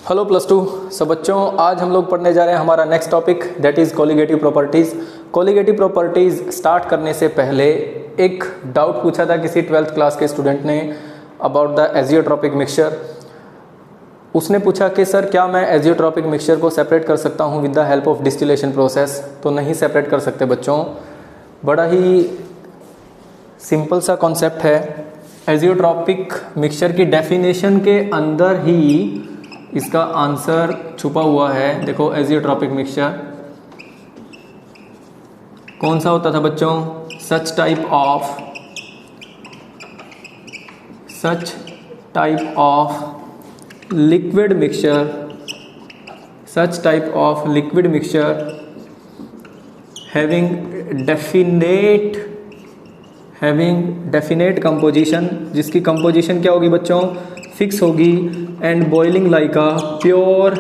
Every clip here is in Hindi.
Hello plus two. सब बच्चों, आज हम लोग पढ़ने जा रहे हैं हमारा next topic, that is colligative properties. Colligative properties start करने से पहले एक डाउट पूछा था किसी 12th क्लास के स्टूडेंट ने अबाउट द एजियोट्रॉपिक मिक्सचर। उसने पूछा कि सर क्या मैं एजियोट्रॉपिक मिक्सचर को सेपरेट कर सकता हूँ with the help of distillation process. तो नहीं सेपरेट कर सकते बच्चों, बड़ा ही सिंपल सा कॉन्सेप्ट है। एजियोट्रॉपिक मिक्सचर की डेफिनेशन के अंदर ही इसका आंसर छुपा हुआ है। देखो, एजियोट्रॉपिक मिक्सचर कौन सा होता था बच्चों? Such type of liquid mixture having definite composition, जिसकी कंपोजिशन क्या होगी बच्चों? फिक्स होगी। And boiling like a pure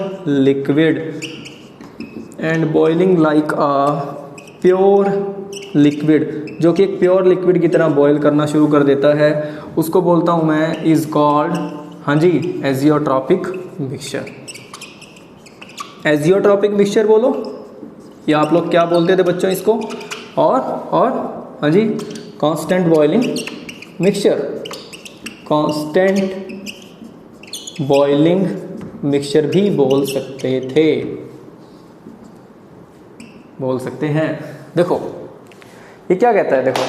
liquid, जो कि एक प्योर लिक्विड की तरह बॉयल करना शुरू कर देता है, उसको बोलता हूं मैं इज कॉल्ड, हाँ जी, एजियोट्रॉपिक मिक्सचर। एजियोट्रॉपिक मिक्सचर बोलो, या आप लोग क्या बोलते थे बच्चों इसको? और हाँ जी, constant boiling mixture. Constant boiling mixture भी बोल सकते हैं। देखो ये क्या कहता है, देखो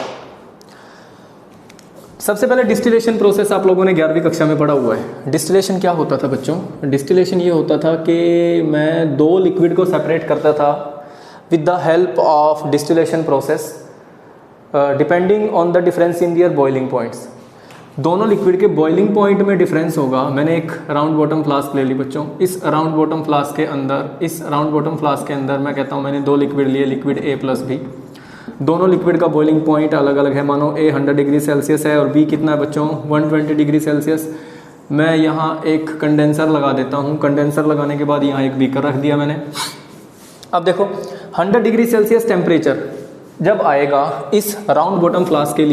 सबसे पहले डिस्टिलेशन प्रोसेस आप लोगों ने 11वीं कक्षा में पढ़ा हुआ है। डिस्टिलेशन क्या होता था बच्चों? डिस्टिलेशन ये होता था कि मैं दो लिक्विड को सेपरेट करता था with the help of distillation process depending on the difference in their boiling points. दोनों लिक्विड के बॉइलिंग पॉइंट में डिफरेंस होगा। मैंने एक राउंड बॉटम फ्लास्क ले ली बच्चों। इस राउंड बॉटम फ्लास्क के अंदर मैं कहता हूँ मैंने दो लिक्विड लिए, लिक्विड A प्लस B। दोनों लिक्विड का बॉइलिंग पॉइंट अलग अलग है। मानो A 100 डिग्री सेल्सियस है और B कितना है बच्चों? 120 डिग्री सेल्सियस। मैं यहाँ एक कंडेंसर लगा देता हूँ। कंडेंसर लगाने के बाद यहाँ एक बीकर रख दिया मैंने। अब देखो 100 डिग्री सेल्सियस टेम्परेचर जब आएगा इस राउंड बॉटम फ्लास्क के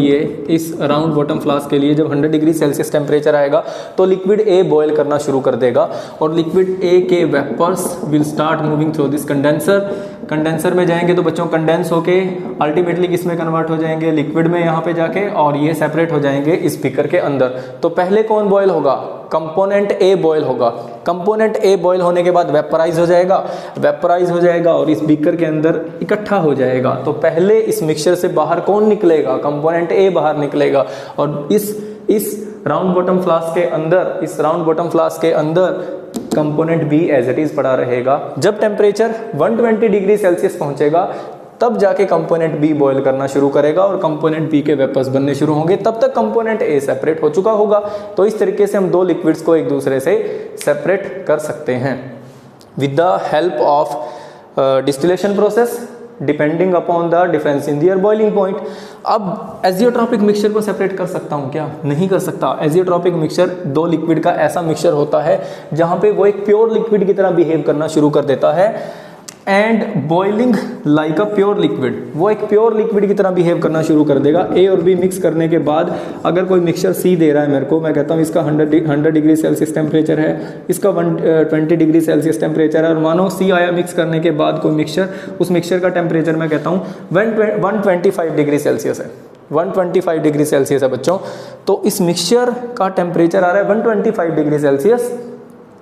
लिए, जब 100 डिग्री सेल्सियस टेम्परेचर आएगा तो लिक्विड A बॉयल करना शुरू कर देगा और लिक्विड A के vapours will start moving through this condenser में जाएंगे तो बच्चों कंडेंस होके अल्टीमेटली किसमें कन्वर्ट हो जाएंगे? लिक्विड में यहाँ पे जाके, और ये सेपरेट हो जाएंगे इस बीकर के अंदर। तो पहले कौन बॉयल होगा? कंपोनेंट A बॉयल होगा। कंपोनेंट A बॉयल होने के बाद वेपराइज हो जाएगा और इस बीकर के अंदर इकट्ठा हो जाएगा। तो पहले इस मिक्सचर से बाहर कौन निकलेगा? कंपोनेंट A बाहर निकलेगा और इस राउंड बॉटम फ्लास्क के अंदर component B as it is पड़ा रहेगा। जब टेम्परेचर 120 डिग्री सेल्सियस पहुंचेगा तब जाके कंपोनेंट B बॉयल करना शुरू करेगा और कंपोनेंट B के वेपर्स बनने शुरू होंगे। तब तक कंपोनेंट A सेपरेट हो चुका होगा। तो इस तरीके से हम दो लिक्विड्स को एक दूसरे से सेपरेट कर सकते हैं with the help of distillation process depending upon the difference in their boiling point. अब एजियोट्रॉपिक मिक्सचर को सेपरेट कर सकता हूँ क्या? नहीं कर सकता। एजियोट्रॉपिक मिक्सचर दो लिक्विड का ऐसा मिक्सचर होता है जहाँ पे वो एक प्योर लिक्विड की तरह बिहेव करना शुरू कर देता है and boiling like a pure liquid, वो एक प्योर लिक्विड की तरह बिहेव करना शुरू कर देगा। A और B मिक्स करने के बाद अगर कोई मिक्सचर C दे रहा है मेरे को, मैं कहता हूँ इसका 100 डिग्री सेल्सियस टेम्परेचर है, इसका 120 डिग्री सेल्सियस टेम्परेचर है, और मानो C आया मिक्स करने के बाद कोई मिक्सचर, उस मिक्सचर का टेम्परेचर मैं कहता हूँ 125 डिग्री सेल्सियस है। 125 डिग्री सेल्सियस है बच्चों। तो इस मिक्सचर का टेम्परेचर आ रहा है 125 डिग्री सेल्सियस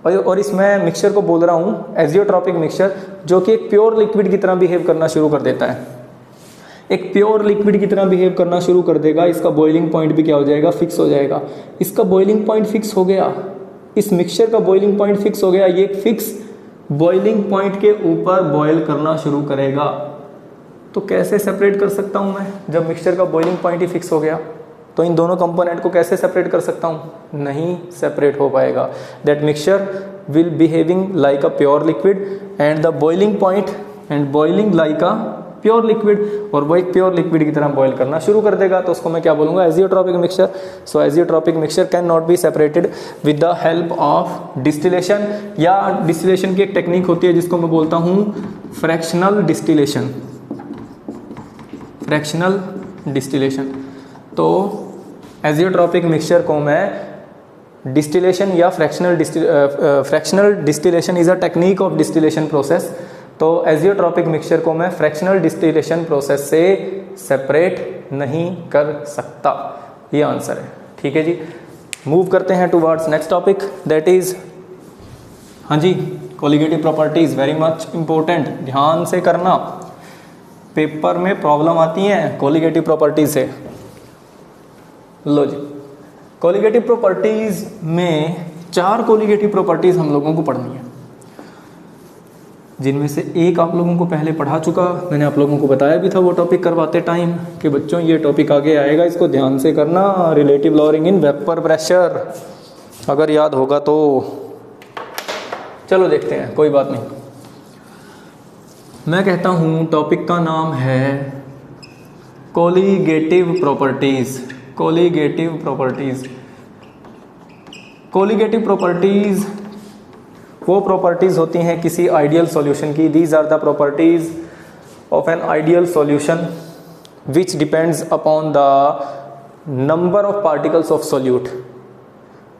और इसमें मिक्सचर को बोल रहा हूँ एजियोट्रॉपिक मिक्सचर, जो कि एक प्योर लिक्विड की तरह बिहेव करना शुरू कर देता है। एक प्योर लिक्विड की तरह बिहेव करना शुरू कर देगा। इसका बॉइलिंग पॉइंट भी क्या हो जाएगा? फिक्स हो जाएगा। इसका बॉइलिंग पॉइंट फिक्स हो गया, इस मिक्सचर का बॉइलिंग पॉइंट फिक्स हो गया। ये एक फिक्स बॉइलिंग पॉइंट के ऊपर बॉयल करना शुरू करेगा। तो कैसे सेपरेट कर सकता हूँ मैं? जब मिक्सचर का बॉइलिंग पॉइंट ही फिक्स हो गया तो इन दोनों कंपोनेंट को कैसे सेपरेट कर सकता हूँ? नहीं सेपरेट हो पाएगा। That mixture will behaving like a pure liquid and the boiling point and boiling like a pure liquid, और वो एक प्योर लिक्विड की तरह बॉयल करना शुरू कर देगा। तो उसको मैं क्या बोलूँगा? Azeotropic mixture. So azeotropic mixture can not be separated with the help of distillation, या डिस्टिलेशन की एक टेक्निक होती है जिसको मैं बोलता हूँ फ्रैक्शनल डिस्टिलेशन। तो एजियोट्रॉपिक मिक्सचर को मैं डिस्टिलेशन या fractional distillation is a technique of distillation process. तो एजियोट्रॉपिक मिक्सचर को मैं फ्रैक्शनल डिस्टिलेशन प्रोसेस से सेपरेट नहीं कर सकता, ये आंसर है। ठीक है जी, मूव करते हैं towards next topic, that is, हाँ जी, colligative properties, very much important, ध्यान से करना, पेपर में प्रॉब्लम आती हैं कोलिगेटिव प्रॉपर्टीज से। लो जी, कोलिगेटिव प्रॉपर्टीज में 4 कोलिगेटिव प्रॉपर्टीज हम लोगों को पढ़नी है, जिनमें से एक आप लोगों को पहले पढ़ा चुका, मैंने आप लोगों को बताया भी था वो टॉपिक करवाते टाइम कि बच्चों ये टॉपिक आगे आएगा, इसको ध्यान से करना, relative lowering in vapour pressure, अगर याद होगा तो। चलो देखते हैं, कोई बात नहीं। मैं कहता हूँ टॉपिक का नाम है colligative properties. Colligative properties, colligative properties वो प्रॉपर्टीज़ होती हैं किसी आइडियल सॉल्यूशन की। These are the properties of an ideal solution which depends upon the number of particles of solute.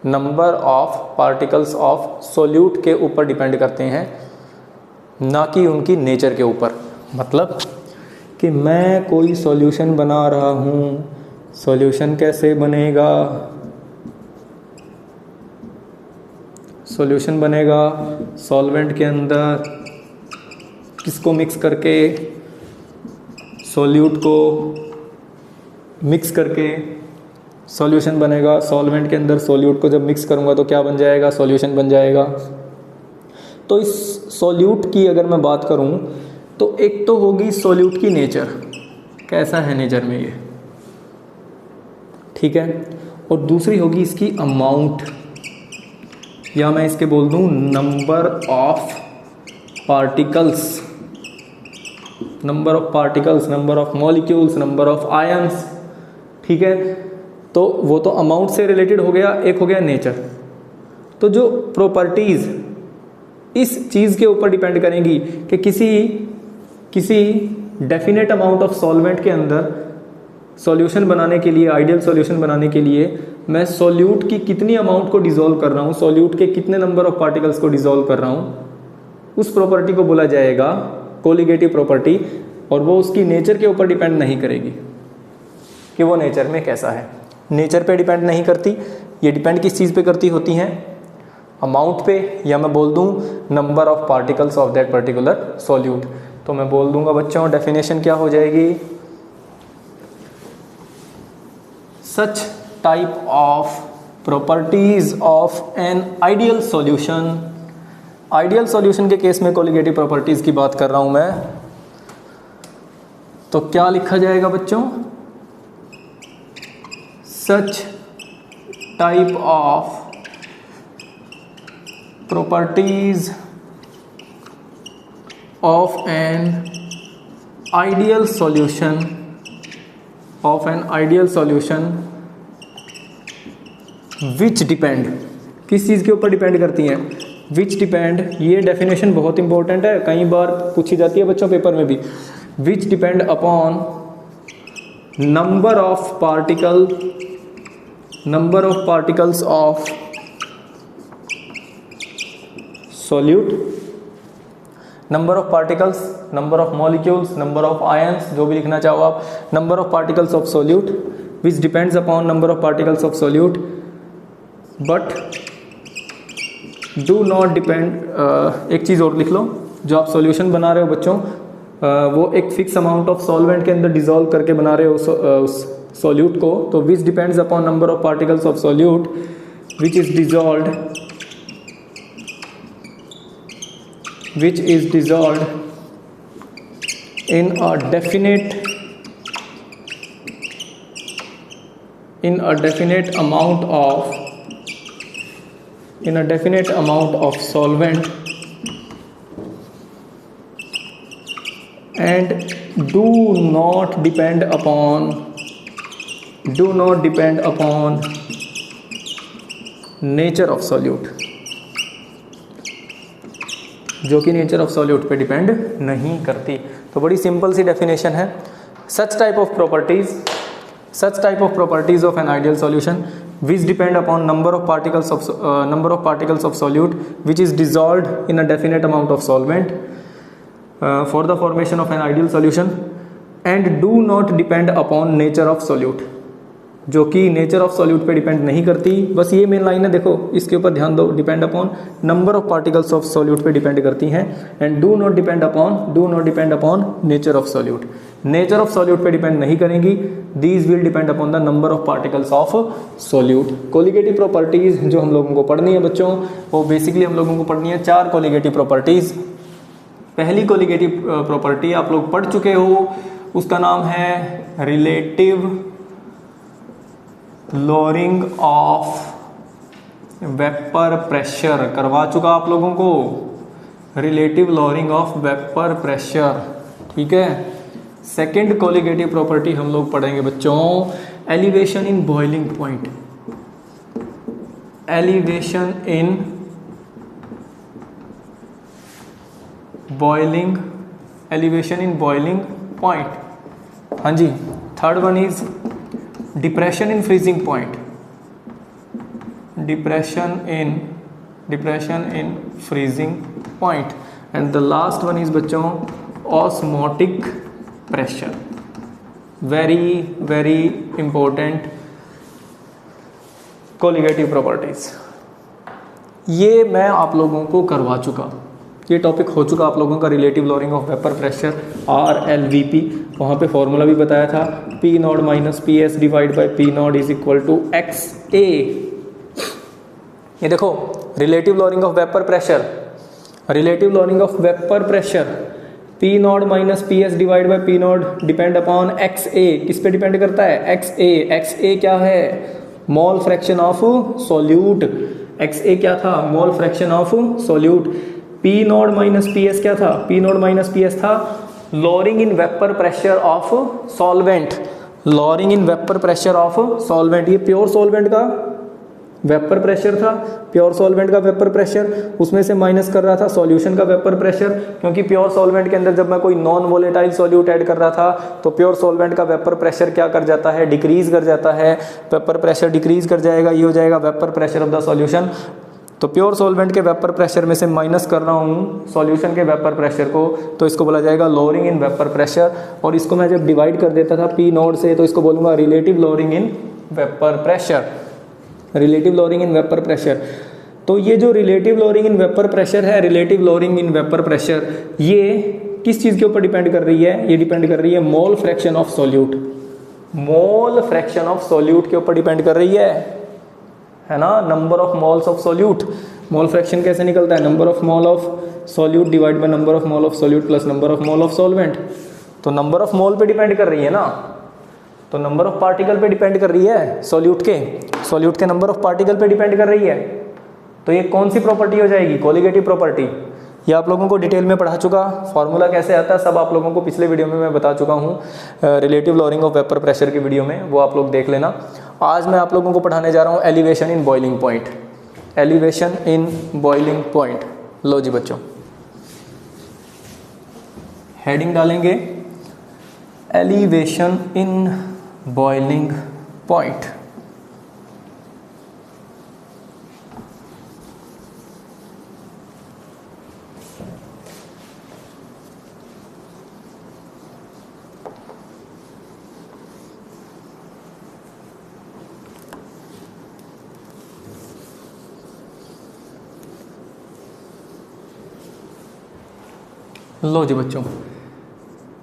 Number of particles of solute के ऊपर डिपेंड करते हैं, ना कि उनकी नेचर के ऊपर। मतलब कि मैं कोई सॉल्यूशन बना रहा हूँ, सॉल्यूशन कैसे बनेगा, सॉल्यूशन बनेगा सॉल्वेंट के अंदर किसको मिक्स करके, सॉल्यूट को मिक्स करके सॉल्यूशन बनेगा। सॉल्वेंट के अंदर सॉल्यूट को जब मिक्स करूँगा तो क्या बन जाएगा, सॉल्यूशन बन जाएगा। तो इस सॉल्यूट की अगर मैं बात करूं तो एक तो होगी सॉल्यूट की नेचर, कैसा है नेचर में ये, ठीक है, और दूसरी होगी इसकी अमाउंट, या मैं इसके बोल दूं number of particles, number of particles, number of molecules, number of ions. ठीक है, तो वो तो अमाउंट से रिलेटेड हो गया, एक हो गया नेचर। तो जो प्रॉपर्टीज़ इस चीज़ के ऊपर डिपेंड करेंगी कि किसी डेफिनेट अमाउंट ऑफ सॉल्वेंट के अंदर सॉल्यूशन बनाने के लिए, आइडियल सॉल्यूशन बनाने के लिए मैं सॉल्यूट की कितनी अमाउंट को डिसॉल्व कर रहा हूँ, सॉल्यूट के कितने नंबर ऑफ पार्टिकल्स को डिसॉल्व कर रहा हूँ, उस प्रॉपर्टी को बोला जाएगा कोलिगेटिव प्रॉपर्टी। और वो उसकी नेचर के ऊपर डिपेंड नहीं करेगी कि वो नेचर में कैसा है, नेचर पे डिपेंड नहीं करती। ये डिपेंड किस चीज़ पे करती होती हैं, अमाउंट पे, या मैं बोल दूं number of particles of that particular solute. तो मैं बोल दूंगा बच्चों डेफिनेशन क्या हो जाएगी, such type of properties of an ideal solution. Ideal solution के केस में कोलिगेटिव प्रॉपर्टीज की बात कर रहा हूं मैं, तो क्या लिखा जाएगा बच्चों, such type of properties of an ideal solution which depend, किस चीज़ के ऊपर डिपेंड करती हैं, which depend, ये डेफिनेशन बहुत इंपॉर्टेंट है, कई बार पूछी जाती है बच्चों पेपर में भी। which depend upon number of particles of solute, number of particles, number of molecules, number of ions, जो भी लिखना चाहो आप, number of particles of solute which depends upon number of particles of solute but do not depend. एक चीज़ और लिख लो, जो आप सॉल्यूशन बना रहे हो बच्चों, वो एक फिक्स अमाउंट ऑफ सॉल्वेंट के अंदर डिसॉल्व करके बना रहे हो उस सॉल्यूट को, तो विच depends upon number of particles of solute which is dissolved in a definite amount of solvent and do not depend upon nature of solute, जो कि नेचर ऑफ सॉल्यूट पे डिपेंड नहीं करती। तो बड़ी सिंपल सी डेफिनेशन है, such type of properties of an ideal solution which depend upon number of particles of solute which is dissolved in a definite amount of solvent for the formation of an ideal solution and do not depend upon nature of solute, जो कि नेचर ऑफ सॉल्यूट पे डिपेंड नहीं करती। बस ये मेन लाइन है, देखो इसके ऊपर ध्यान दो, depend upon number of particles of solute पे डिपेंड करती हैं and do not depend upon nature of solute, nature of solute पे डिपेंड नहीं करेंगी। These will depend upon the number of particles of solute. Colligative properties जो हम लोगों को पढ़नी है बच्चों, वो बेसिकली हम लोगों को पढ़नी है 4 कोलिगेटिव प्रॉपर्टीज। पहली कोलिगेटिव प्रॉपर्टी आप लोग पढ़ चुके हो, उसका नाम है relative lowering of vapour pressure. करवा चुका आप लोगों को relative lowering of vapour pressure, ठीक है। सेकंड कोलिगेटिव प्रॉपर्टी हम लोग पढ़ेंगे बच्चों elevation in boiling point, elevation in boiling point. हाँ जी। Third one is depression in freezing point, depression in freezing point. And the last one is बच्चों osmotic pressure. Very important colligative properties. ये मैं आप लोगों को करवा चुका, ये टॉपिक हो चुका आप लोगों का relative lowering of vapour pressure RLVP। वहाँ पे फॉर्मूला भी बताया था P not minus P S divide by P naught is equal to XA। ये देखो relative lowering of vapour pressure, relative lowering of vapour pressure P not minus P S divide by P naught depend upon XA। किस पे डिपेंड करता है? XA क्या है? Mole fraction of solute. XA क्या था? Mole fraction of solute. P not minus P s क्या था? P not minus P s था lowering in vapour pressure of solvent, lowering in vapour pressure of solvent. ये प्योर सॉल्वेंट का वेपर प्रेशर था, प्योर सॉल्वेंट का वेपर प्रेशर, उसमें से माइनस कर रहा था सॉल्यूशन का वेपर प्रेशर, क्योंकि प्योर सॉल्वेंट के अंदर जब मैं कोई नॉन वोलेटाइल सॉल्यूट ऐड कर रहा था तो प्योर सॉल्वेंट का वेपर प्रेशर क्या कर जाता है? डिक्रीज कर जाता है। वेपर प्रेशर डिक्रीज कर जाएगा, ये हो जाएगा vapour pressure of the solution. तो प्योर सॉल्वेंट के वेपर प्रेशर में से माइनस कर रहा हूँ सॉल्यूशन के वेपर प्रेशर को, तो इसको बोला जाएगा लोअरिंग इन वेपर प्रेशर। और इसको मैं जब डिवाइड कर देता था P नॉट से, तो इसको बोलूँगा relative lowering in vapour pressure, relative lowering in vapour pressure. तो ये जो relative lowering in vapour pressure है, relative lowering in vapour pressure, ये किस चीज़ के ऊपर डिपेंड कर रही है? ये डिपेंड कर रही है mole fraction of solute, mole fraction of solute के ऊपर डिपेंड कर रही है ना, number of moles of solute. Mole fraction कैसे निकलता है? Number of mole of solute divide by number of mole of solute plus number of mole of solvent. तो नंबर ऑफ मोल पे डिपेंड कर रही है ना, तो नंबर ऑफ पार्टिकल पे डिपेंड कर रही है, सॉल्यूट के नंबर ऑफ पार्टिकल पे डिपेंड कर रही है। तो ये कौन सी प्रॉपर्टी हो जाएगी? Colligative property. ये आप लोगों को डिटेल में पढ़ा चुका, फॉर्मूला कैसे आता है सब आप लोगों को पिछले वीडियो में मैं बता चुका हूँ, relative lowering of vapour pressure की वीडियो में, वो आप लोग देख लेना। आज मैं आप लोगों को पढ़ाने जा रहा हूँ elevation in boiling point, elevation in boiling point. लो जी बच्चों, हेडिंग डालेंगे एलिवेशन इन बॉइलिंग पॉइंट। लो जी बच्चों,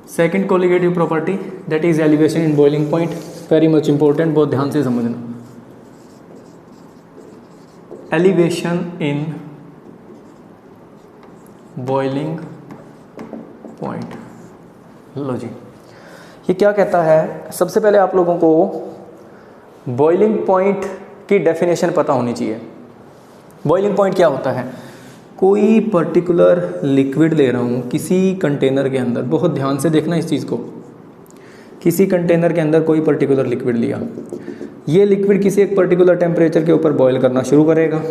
second colligative property that is elevation in boiling point, very much important, बहुत ध्यान से समझना। Elevation in boiling point. लो जी, ये क्या कहता है? सबसे पहले आप लोगों को बॉइलिंग पॉइंट की डेफिनेशन पता होनी चाहिए। बॉइलिंग पॉइंट क्या होता है? कोई पर्टिकुलर लिक्विड ले रहा हूँ किसी कंटेनर के अंदर, बहुत ध्यान से देखना इस चीज़ को। किसी कंटेनर के अंदर कोई पर्टिकुलर लिक्विड लिया, ये लिक्विड किसी एक पर्टिकुलर टेम्परेचर के ऊपर बॉयल करना शुरू करेगा।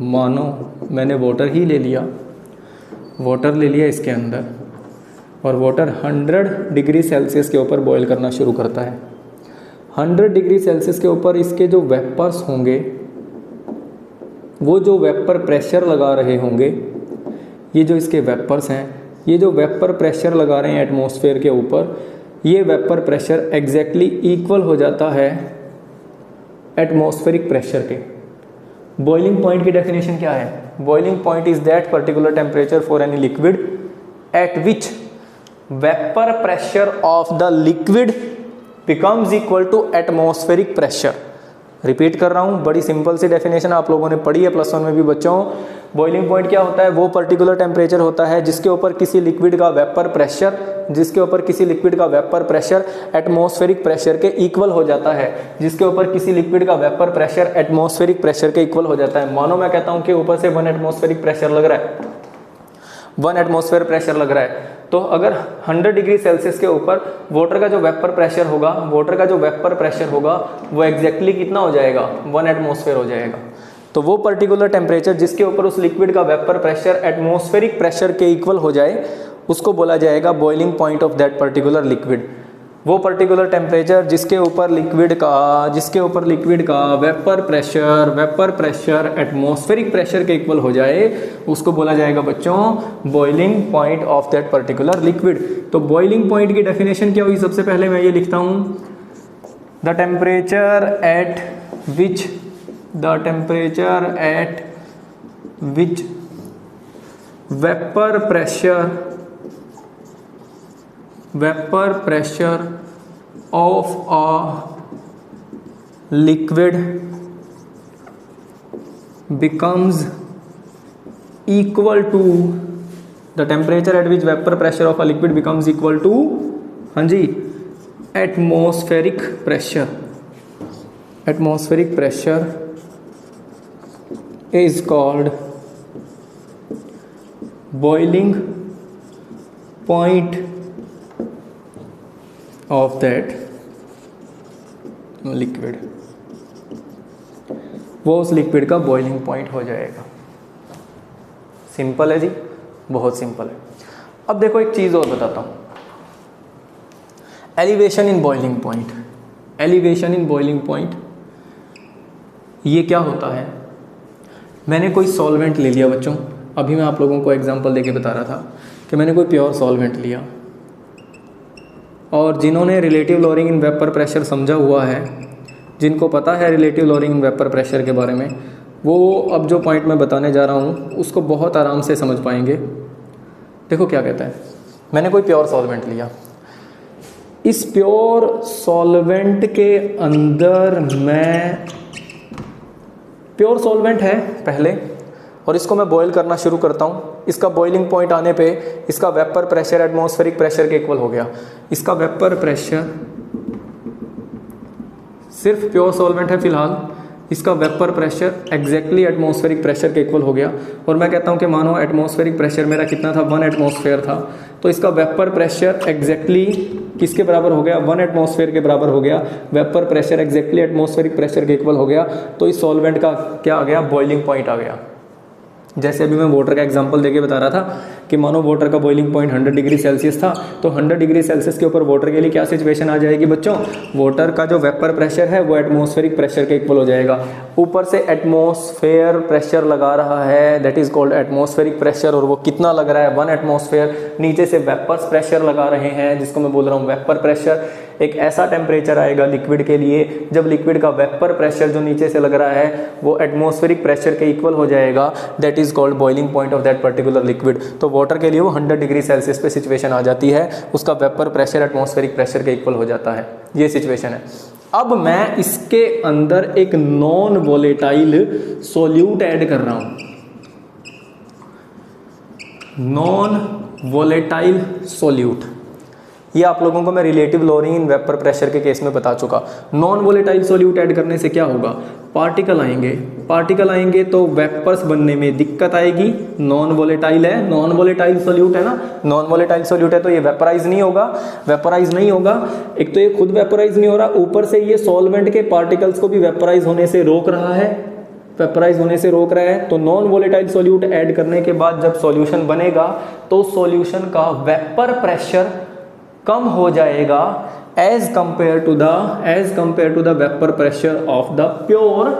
मानो मैंने वाटर ही ले लिया, वाटर ले लिया इसके अंदर, और वाटर 100 डिग्री सेल्सियस के ऊपर बॉयल करना शुरू करता है। 100 डिग्री सेल्सियस के ऊपर इसके जो वेपर्स होंगे, वो जो वेपर प्रेशर लगा रहे होंगे, ये जो इसके वेपर्स हैं, ये जो वेपर प्रेशर लगा रहे हैं एटमॉस्फेयर के ऊपर, ये वेपर प्रेशर एग्जैक्टली इक्वल हो जाता है एटमॉस्फेरिक प्रेशर के। बॉइलिंग पॉइंट की डेफिनेशन क्या है? Boiling point is that particular temperature for any liquid at which vapour pressure of the liquid becomes equal to atmospheric pressure. Repeat कर रहा हूँ, बड़ी सिंपल सी डेफिनेशन आप लोगों ने पढ़ी है +1 में भी बच्चों। बॉइलिंग पॉइंट क्या होता है? वो पर्टिकुलर टेम्परेचर होता है जिसके ऊपर किसी लिक्विड का वेपर प्रेशर एटमॉस्फेरिक प्रेशर के इक्वल हो जाता है, जिसके ऊपर किसी लिक्विड का वेपर प्रेशर एटमॉस्फेरिक प्रेशर के इक्वल हो जाता है। मानो मैं कहता हूँ कि ऊपर से 1 एटमॉस्फेरिक प्रेशर लग रहा है, 1 एटमॉस्फेयर प्रेशर लग रहा है, तो अगर 100 डिग्री सेल्सियस के ऊपर वाटर का जो वेपर प्रेशर होगा वो एग्जैक्टली कितना हो जाएगा? 1 एटमॉस्फेयर हो जाएगा। तो वो पर्टिकुलर टेम्परेचर जिसके ऊपर उस लिक्विड का वेपर प्रेशर एटमॉस्फेरिक प्रेशर के इक्वल हो जाए, उसको बोला जाएगा boiling point of that particular liquid. वो पर्टिकुलर टेम्परेचर जिसके ऊपर लिक्विड का वेपर प्रेशर एटमॉस्फेरिक प्रेशर के इक्वल हो जाए, उसको बोला जाएगा बच्चों boiling point of that particular liquid. तो बॉइलिंग पॉइंट की डेफिनेशन क्या हुई? सबसे पहले मैं ये लिखता हूँ, the temperature at which vapour pressure of a liquid becomes equal to the temperature at which vapor pressure of a liquid becomes equal to atmospheric pressure is called boiling point of that liquid। वो उस लिक्विड का बॉइलिंग पॉइंट हो जाएगा। सिंपल है जी, बहुत सिंपल है। अब देखो एक चीज़ और बताता हूँ, एलिवेशन इन बॉइलिंग पॉइंट। ये क्या होता है? मैंने कोई सॉल्वेंट ले लिया बच्चों, अभी मैं आप लोगों को एग्जांपल देके बता रहा था कि मैंने कोई प्योर सॉल्वेंट लिया, और जिन्होंने relative lowering in vapour pressure समझा हुआ है, जिनको पता है relative lowering in vapour pressure के बारे में, वो अब जो पॉइंट मैं बताने जा रहा हूँ उसको बहुत आराम से समझ पाएंगे। देखो क्या कहता है, मैंने कोई प्योर सॉल्वेंट लिया, इस प्योर सॉल्वेंट के अंदर मैं, प्योर सॉल्वेंट है पहले, और इसको मैं बॉयल करना शुरू करता हूँ। इसका बॉइलिंग पॉइंट आने पे इसका वेपर प्रेशर एटमॉस्फेरिक प्रेशर के इक्वल हो गया। इसका वेपर प्रेशर, सिर्फ प्योर सॉल्वेंट है फिलहाल, इसका vapour pressure exactly atmospheric pressure के इक्वल हो गया। और मैं कहता हूँ कि मानो एटमॉस्फेरिक प्रेशर मेरा कितना था? 1 एटमॉस्फेयर था, तो इसका वेपर प्रेशर एग्जैक्टली किसके बराबर हो गया? 1 एटमॉस्फेयर के बराबर हो गया। Vapour pressure exactly atmospheric pressure के इक्वल हो गया, तो इस सॉल्वेंट का क्या आ गया? बॉइलिंग पॉइंट आ गया। जैसे अभी मैं वाटर का एग्जांपल देके बता रहा था कि मानो वाटर का बॉइलिंग पॉइंट 100 डिग्री सेल्सियस था, तो 100 डिग्री सेल्सियस के ऊपर वाटर के लिए क्या सिचुएशन आ जाएगी बच्चों? वाटर का जो वेपर प्रेशर है वो एटमॉस्फेरिक प्रेशर के इक्वल हो जाएगा। ऊपर से एटमॉस्फेयर प्रेशर लगा रहा है, that is called atmospheric pressure, और वो कितना लग रहा है? 1 एटमॉस्फेयर। नीचे से वेपर्स प्रेशर लगा रहे हैं, जिसको मैं बोल रहा हूँ वेपर प्रेशर। एक ऐसा टेम्परेचर आएगा लिक्विड के लिए जब लिक्विड का वेपर प्रेशर जो नीचे से लग रहा है वो एटमॉस्फेरिक प्रेशर के इक्वल हो जाएगा, that is called boiling point of that particular liquid. तो वाटर के लिए वो 100 डिग्री सेल्सियस पे सिचुएशन आ जाती है, उसका वेपर प्रेशर एटमॉस्फेरिक प्रेशर के इक्वल हो जाता है। ये सिचुएशन है। अब मैं इसके अंदर एक नॉन वोलेटाइल सॉल्यूट ऐड कर रहा हूं, नॉन वोलेटाइल सॉल्यूट। ये आप लोगों को मैं relative lowering in vapour pressure के केस में बता चुका। नॉन वोलेटाइल सॉल्यूट ऐड करने से क्या होगा? पार्टिकल आएंगे तो वेपर्स बनने में दिक्कत आएगी। नॉन वोलेटाइल है, नॉन वोलेटाइल सॉल्यूट है ना, नॉन वोलेटाइल सॉल्यूट है तो ये वेपराइज नहीं होगा। एक तो ये खुद वेपराइज नहीं हो रहा, ऊपर से ये सॉल्वेंट के पार्टिकल्स को भी वेपराइज होने से रोक रहा है। तो नॉन वोलेटाइल सॉल्यूट ऐड करने के बाद जब सॉल्यूशन बनेगा तो सॉल्यूशन का वेपर प्रेशर कम हो जाएगा, as compare to the vapour pressure of the pure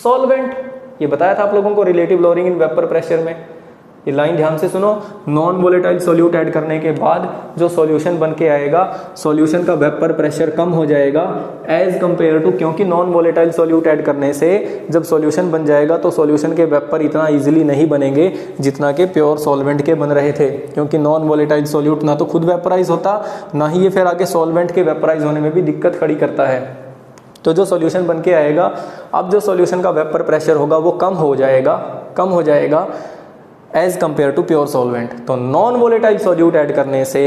solvent. ये बताया था आप लोगों को relative lowering in vapour pressure में। ये लाइन ध्यान से सुनो, नॉन वोलेटाइल सॉल्यूट ऐड करने के बाद जो सॉल्यूशन बन के आएगा, सॉल्यूशन का वेपर प्रेशर कम हो जाएगा एज कंपेयर टू, क्योंकि नॉन वोलेटाइल सॉल्यूट ऐड करने से जब सॉल्यूशन बन जाएगा तो सॉल्यूशन के वेपर इतना इजीली नहीं बनेंगे जितना कि प्योर सॉल्वेंट के बन रहे थे, क्योंकि नॉन वोलेटाइल सॉल्यूट ना तो खुद वेपराइज होता, ना ही ये फिर आगे सॉल्वेंट के वेपराइज होने में भी दिक्कत खड़ी करता है। तो जो सॉल्यूशन बन के आएगा, अब जो सॉल्यूशन का वेपर प्रेशर होगा वो कम हो जाएगा as compare to pure solvent. तो नॉन वोलेटाइल सॉल्यूट ऐड करने से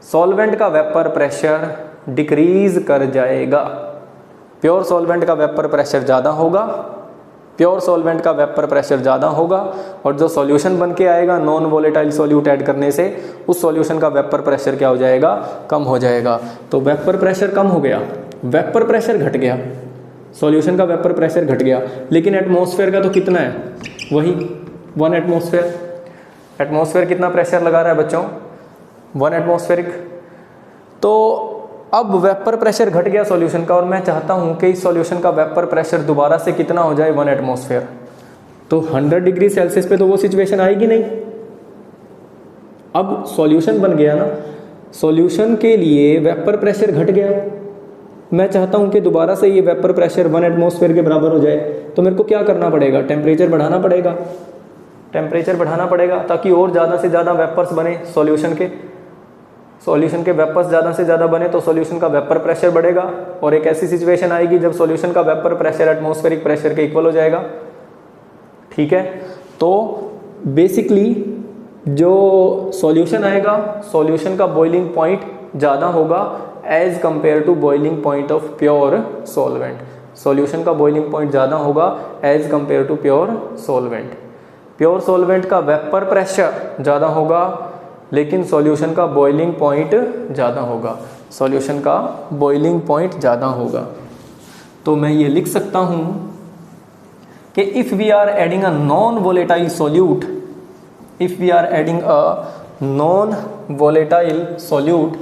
सॉल्वेंट का वेपर प्रेशर डिक्रीज कर जाएगा। प्योर सॉल्वेंट का वेपर प्रेशर ज़्यादा होगा, और जो सॉल्यूशन बन के आएगा नॉन वोलेटाइल सॉल्यूट ऐड करने से, उस सॉल्यूशन का वेपर प्रेशर क्या हो जाएगा, कम हो जाएगा। तो वेपर प्रेशर कम हो गया, वेपर प्रेशर घट गया, सॉल्यूशन का वेपर प्रेशर घट गया, लेकिन एटमॉस्फेयर का तो कितना है, वही 1 एटमॉस्फेयर। एटमॉस्फेयर कितना प्रेशर लगा रहा है बच्चों, 1 एटमॉस्फेरिक। तो अब वेपर प्रेशर घट गया सॉल्यूशन का, और मैं चाहता हूं कि इस सॉल्यूशन का वेपर प्रेशर दोबारा से कितना हो जाए, 1 एटमॉस्फेयर। तो 100 डिग्री सेल्सियस पे तो वो सिचुएशन आएगी नहीं। अब सॉल्यूशन बन गया ना, सॉल्यूशन के लिए वेपर प्रेशर घट गया, मैं चाहता हूं कि दोबारा से ये वेपर प्रेशर 1 एटमॉस्फेयर के बराबर हो जाए। तो मेरे को क्या करना पड़ेगा, टेम्परेचर बढ़ाना पड़ेगा ताकि और ज़्यादा से ज़्यादा वेपर्स बने सॉल्यूशन के वेपर्स ज़्यादा से ज़्यादा बने तो सॉल्यूशन का वेपर प्रेशर बढ़ेगा, और एक ऐसी सिचुएशन आएगी जब सॉल्यूशन का वेपर प्रेशर एटमॉस्फेरिक प्रेशर के इक्वल हो जाएगा। ठीक है, तो बेसिकली जो सॉल्यूशन आएगा, सॉल्यूशन का बॉइलिंग पॉइंट ज़्यादा होगा as compare to boiling point of pure solvent. Solution का बॉइलिंग पॉइंट ज़्यादा होगा as compare to pure solvent. Pure solvent का वेपर प्रेशर ज़्यादा होगा, लेकिन सॉल्यूशन का बॉइलिंग पॉइंट ज़्यादा होगा। तो मैं ये लिख सकता हूँ कि if we are adding a non volatile solute, if we are adding a non-volatile solute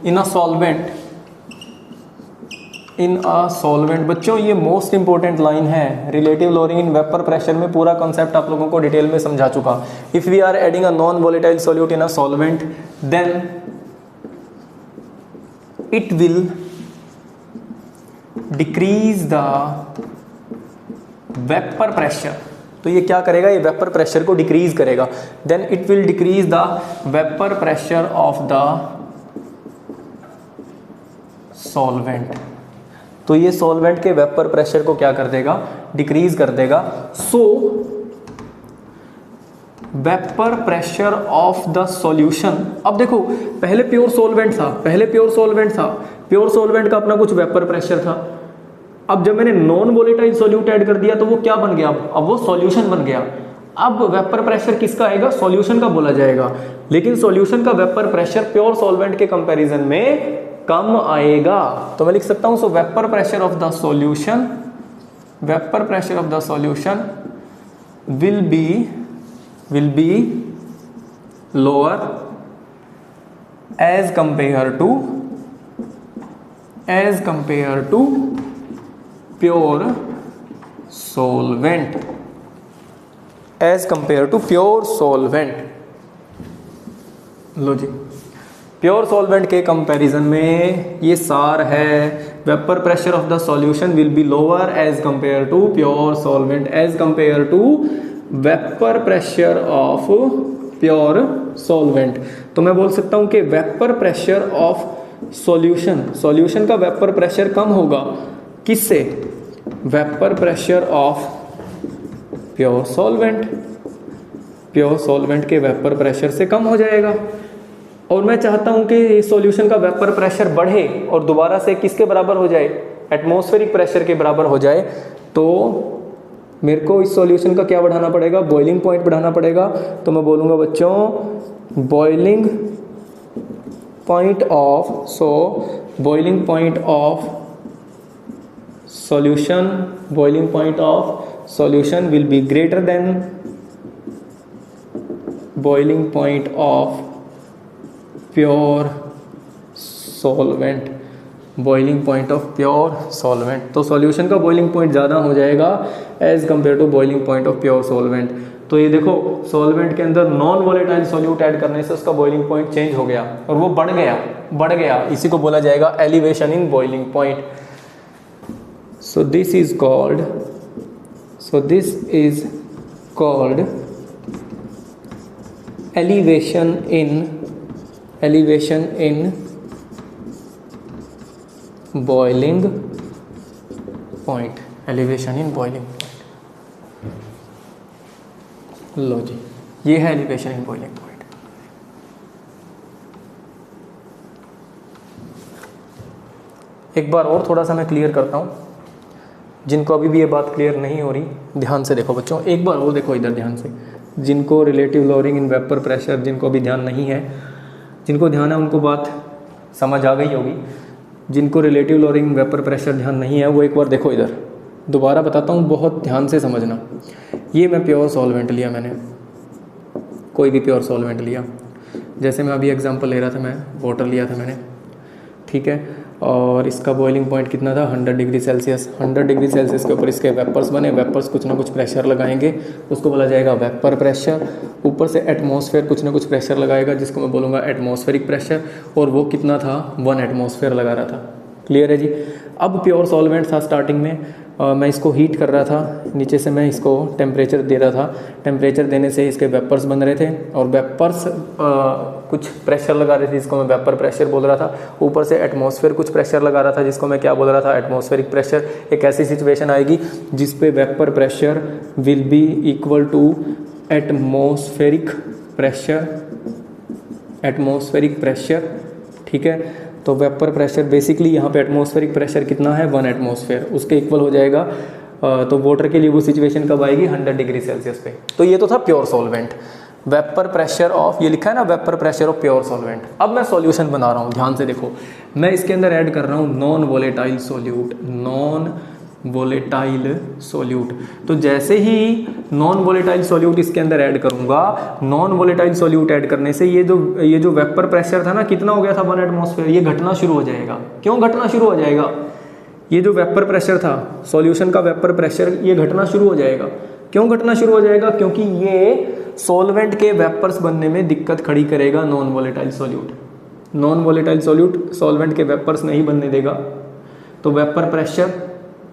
in a solvent, बच्चों ये मोस्ट इंपॉर्टेंट लाइन है, relative lowering in vapour pressure में पूरा कॉन्सेप्ट आप लोगों को डिटेल में समझा चुका। If we are adding a non volatile solute in a solvent, then it will decrease the vapour pressure. तो ये क्या करेगा, ये वेपर प्रेशर को डिक्रीज करेगा। Then it will decrease the vapour pressure of the solvent. तो ये सॉल्वेंट के वेपर प्रेशर को क्या कर देगा, डिक्रीज कर देगा। सो vapour pressure of the solution, अब देखो पहले प्योर सॉल्वेंट था, प्योर सॉल्वेंट का अपना कुछ वेपर प्रेशर था। अब जब मैंने नॉन वोलेटाइल सॉल्यूट ऐड कर दिया तो वो क्या बन गया, अब वो सॉल्यूशन बन गया। अब वेपर प्रेशर किसका आएगा, सॉल्यूशन का बोला जाएगा, लेकिन सॉल्यूशन का वेपर प्रेशर प्योर सॉल्वेंट के कंपैरिजन में कम आएगा। तो मैं लिख सकता हूं, so vapour pressure of the solution will be lower as compared to pure solvent, लो जी, प्योर सॉल्वेंट के कंपैरिजन में ये सार है, vapour pressure of the solution will be lower as compare to pure solvent, as compare to vapour pressure of pure solvent. तो मैं बोल सकता हूं कि वेपर प्रेशर ऑफ सॉल्यूशन का वेपर प्रेशर कम होगा, किससे, vapour pressure of pure solvent के वेपर प्रेशर से कम हो जाएगा। और मैं चाहता हूं कि सॉल्यूशन का वेपर प्रेशर बढ़े और दोबारा से किसके बराबर हो जाए, एटमॉस्फेरिक प्रेशर के बराबर हो जाए। तो मेरे को इस सॉल्यूशन का क्या बढ़ाना पड़ेगा, बॉइलिंग पॉइंट बढ़ाना पड़ेगा। तो मैं बोलूँगा बच्चों, boiling point of, so boiling point of solution will be greater than boiling point of pure solvent, boiling point of pure solvent. तो सॉल्यूशन का बॉइलिंग पॉइंट ज़्यादा हो जाएगा as compare to boiling point of pure solvent. तो ये देखो सॉल्वेंट के अंदर नॉन वोलेटाइल सॉल्यूट ऐड करने से उसका बॉइलिंग पॉइंट चेंज हो गया और वो बढ़ गया। इसी को बोला जाएगा elevation in boiling point. So this is called elevation in boiling point, elevation in boiling point. लो जी, ये है एलिवेशन इन बॉइलिंग पॉइंट। एक बार और थोड़ा सा मैं क्लियर करता हूँ, जिनको अभी भी ये बात क्लियर नहीं हो रही ध्यान से देखो बच्चों, एक बार और देखो इधर ध्यान से। जिनको relative lowering in vapour pressure, जिनको अभी ध्यान नहीं है, जिनको ध्यान है उनको बात समझ आ गई होगी। जिनको रिलेटिव लोअरिंग वेपर प्रेशर ध्यान नहीं है वो एक बार देखो इधर, दोबारा बताता हूँ, बहुत ध्यान से समझना। ये मैं प्योर सॉल्वेंट लिया, मैंने कोई भी प्योर सॉल्वेंट लिया, जैसे मैं अभी एग्जांपल ले रहा था, मैं वाटर लिया था मैंने, ठीक है, और इसका बॉइलिंग पॉइंट कितना था 100 डिग्री सेल्सियस। 100 डिग्री सेल्सियस के ऊपर इसके वेपर्स बने, वेपर्स कुछ ना कुछ प्रेशर लगाएंगे, उसको बोला जाएगा वेपर प्रेशर। ऊपर से एटमॉस्फेयर कुछ ना कुछ प्रेशर लगाएगा, जिसको मैं बोलूँगा एटमॉस्फेरिक प्रेशर, और वो कितना था 1 एटमॉस्फेयर लगा रहा था। क्लियर है जी। अब प्योर सॉल्वेंट था स्टार्टिंग में, मैं इसको हीट कर रहा था, नीचे से मैं इसको टेम्परेचर दे रहा था, टेम्परेचर देने से इसके वेपर्स बन रहे थे, और वेपर्स कुछ प्रेशर लगा रहे थे, जिसको मैं वेपर प्रेशर बोल रहा था। ऊपर से एटमॉस्फेयर कुछ प्रेशर लगा रहा था, जिसको मैं क्या बोल रहा था, एटमॉस्फेरिक प्रेशर। एक ऐसी सिचुएशन आएगी जिस पे vapour pressure will be equal to atmospheric pressure, ठीक है। तो वेपर प्रेशर बेसिकली यहाँ पे एटमॉस्फेरिक प्रेशर कितना है 1 एटमॉस्फेयर, उसके इक्वल हो जाएगा। तो वाटर के लिए वो सिचुएशन कब आएगी 100 डिग्री सेल्सियस पे। तो ये तो था pure solvent, vapour pressure of, ये लिखा है ना vapour pressure of pure solvent. अब मैं सॉल्यूशन बना रहा हूँ, ध्यान से देखो, मैं इसके अंदर ऐड कर रहा हूँ नॉन वोलेटाइल सोल्यूट। तो जैसे ही नॉन वोलेटाइल सोल्यूट इसके अंदर ऐड करूंगा, नॉन वोलेटाइल सोल्यूट ऐड करने से ये जो वेपर प्रेशर था ना, कितना हो गया था 1 एटमॉस्फेयर, ये घटना शुरू हो जाएगा। क्यों घटना शुरू हो जाएगा? ये जो वेपर प्रेशर था, सॉल्यूशन का वेपर प्रेशर, ये घटना शुरू हो जाएगा। क्यों घटना शुरू हो जाएगा? क्योंकि ये सॉल्वेंट के वेपर्स बनने में दिक्कत खड़ी करेगा non volatile solute. Non volatile solute solvent के वेपर्स नहीं बनने देगा, तो वेपर प्रेशर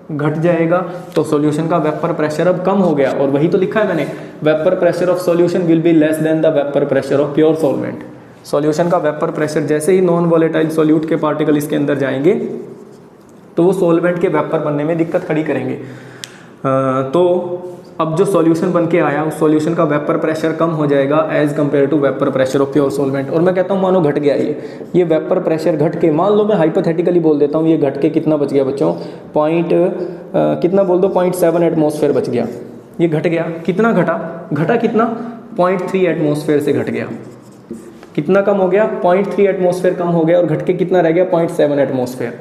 घट जाएगा। तो सॉल्यूशन का वेपर प्रेशर अब कम हो गया, और वही तो लिखा है मैंने, vapour pressure of solution will be less then the vapour pressure of pure solvent. Solution का वेपर प्रेशर, जैसे ही नॉन वोलेटाइल सोल्यूट के पार्टिकल इसके अंदर जाएंगे तो वो सॉल्वेंट के वेपर बनने में दिक्कत खड़ी करेंगे। तो अब जो सॉल्यूशन बन के आया, उस सॉल्यूशन का वेपर प्रेशर कम हो जाएगा as compare to vapour pressure of pure solvent. और मैं कहता हूँ मानो घट गया ये वेपर प्रेशर घट के, मान लो मैं हाइपोथेटिकली बोल देता हूँ, ये घट के कितना बच गया बच्चों, कितना बोल दो, 0.7 एटमॉस्फेयर बच गया। ये घट गया, कितना घटा कितना, 0.3 एटमॉस्फेयर से घट गया। कितना कम हो गया, 0.3 एटमॉस्फेयर कम हो गया, और घट के कितना रह गया, 0.7 एटमॉस्फेयर।